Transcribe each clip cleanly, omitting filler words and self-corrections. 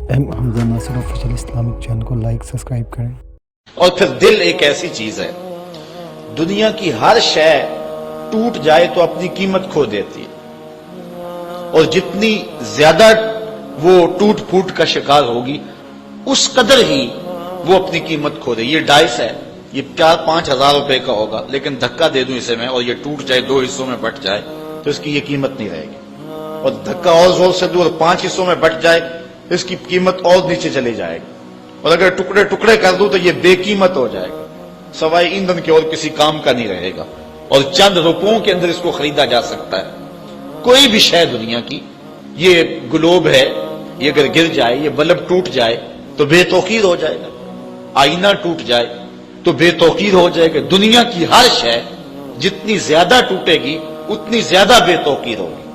حمزہ ناصر official Islamic channel کو like subscribe کریں۔ اور پھر دل ایک ایسی چیز ہے، دنیا کی ہر شے ٹوٹ جائے تو اپنی قیمت کھو دیتی ہے، اور جتنی زیادہ وہ ٹوٹ پھوٹ کا شکار ہوگی اس قدر ہی وہ اپنی قیمت کھو دے۔ یہ ڈائس ہے، یہ 4-5 ہزار روپے کا ہوگا، لیکن دھکا دے دوں اسے میں اور یہ ٹوٹ جائے، 2 حصوں میں بٹ جائے تو اس کی یہ قیمت نہیں رہے گی، اور دھکا اور زور سے دوں اور 5 حصوں میں بٹ جائے اس کی قیمت اور نیچے چلی جائے گی، اور اگر ٹکڑے ٹکڑے کر دوں تو یہ بے قیمت ہو جائے گا، سوائے ایندھن کے اور کسی کام کا نہیں رہے گا، اور چند روپوں کے اندر اس کو خریدا جا سکتا ہے۔ کوئی بھی شے دنیا کی، یہ گلوب ہے، یہ اگر گر جائے، یہ بلب ٹوٹ جائے تو بے توقیر ہو جائے گا، آئینہ ٹوٹ جائے تو بے توقیر ہو جائے گا۔ دنیا کی ہر شے جتنی زیادہ ٹوٹے گی اتنی زیادہ بے توقیر ہوگی،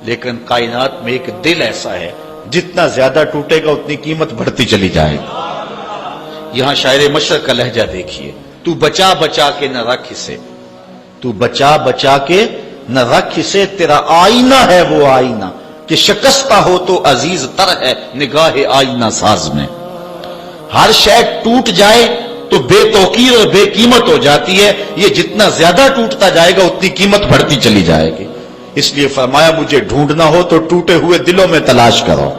لیکن کائنات میں ایک دل ایسا ہے جتنا زیادہ ٹوٹے گا اتنی قیمت بڑھتی چلی جائے گی۔ یہاں شاعر مشرق کا لہجہ دیکھیے، تو بچا بچا کے نہ رکھ اسے، تو بچا بچا کے نہ رکھ اسے، تیرا آئینہ ہے وہ آئینہ کہ شکستہ ہو تو عزیز تر ہے نگاہ آئینہ ساز میں۔ ہر شے ٹوٹ جائے تو بے توقیر اور بے قیمت ہو جاتی ہے، یہ جتنا زیادہ ٹوٹتا جائے گا اتنی قیمت بڑھتی چلی جائے گی۔ اس لیے فرمایا مجھے ڈھونڈنا ہو تو ٹوٹے ہوئے دلوں میں تلاش کرو۔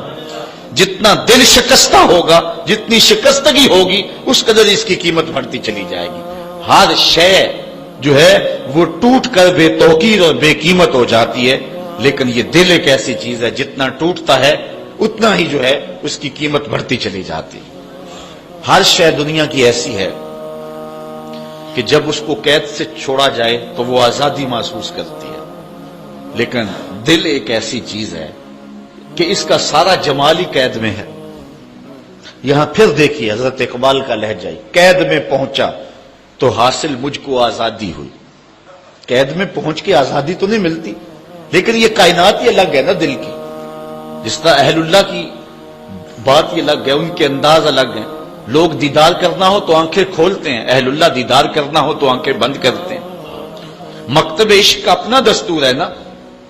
جتنا دل شکستہ ہوگا، جتنی شکستگی ہوگی اس قدر اس کی قیمت بڑھتی چلی جائے گی۔ ہر شے جو ہے وہ ٹوٹ کر بے توقیر اور بے قیمت ہو جاتی ہے، لیکن یہ دل ایک ایسی چیز ہے جتنا ٹوٹتا ہے اتنا ہی جو ہے اس کی قیمت بڑھتی چلی جاتی ہے۔ ہر شے دنیا کی ایسی ہے کہ جب اس کو قید سے چھوڑا جائے تو وہ آزادی محسوس کرتی ہے، لیکن دل ایک ایسی چیز ہے کہ اس کا سارا جمال ہی قید میں ہے۔ یہاں پھر دیکھیے حضرت اقبال کا لہجہ، قید میں پہنچا تو حاصل مجھ کو آزادی ہوئی۔ قید میں پہنچ کے آزادی تو نہیں ملتی، لیکن یہ کائنات ہی الگ ہے نا دل کی۔ جس طرح اہل اللہ کی بات یہ الگ ہے، ان کے انداز الگ ہیں۔ لوگ دیدار کرنا ہو تو آنکھیں کھولتے ہیں، اہل اللہ دیدار کرنا ہو تو آنکھیں بند کرتے ہیں۔ مکتب عشق کا اپنا دستور ہے نا،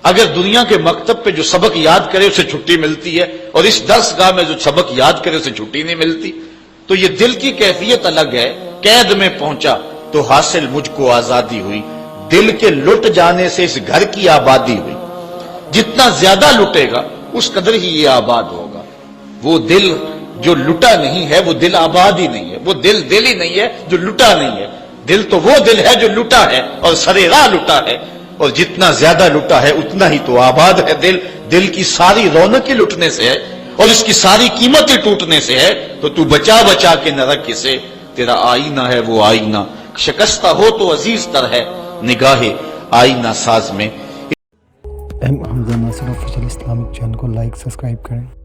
اگر دنیا کے مکتب پہ جو سبق یاد کرے اسے چھٹی ملتی ہے، اور اس درس گاہ میں جو سبق یاد کرے اسے چھٹی نہیں ملتی، تو یہ دل کی کیفیت الگ ہے۔ قید میں پہنچا تو حاصل مجھ کو آزادی ہوئی، دل کے لٹ جانے سے اس گھر کی آبادی ہوئی۔ جتنا زیادہ لٹے گا اس قدر ہی یہ آباد ہوگا۔ وہ دل جو لٹا نہیں ہے وہ دل آباد ہی نہیں ہے، وہ دل دل ہی نہیں ہے جو لٹا نہیں ہے۔ دل تو وہ دل ہے جو لٹا ہے اور سرے راہ لٹا ہے، اور جتنا زیادہ لٹا ہے اتنا ہی تو آباد ہے دل۔ دل کی ساری رونق ہی لٹنے سے ہے اور اس کی ساری قیمت ہی ٹوٹنے سے ہے، تو بچا بچا کے نہ رکھ اسے، تیرا آئینہ ہے وہ آئینہ، شکستہ ہو تو عزیز تر ہے نگاہ آئینہ ساز میں۔ حمزہ ناصر آفیشل اسلامک چینل کو لائک سبسکرائب کریں۔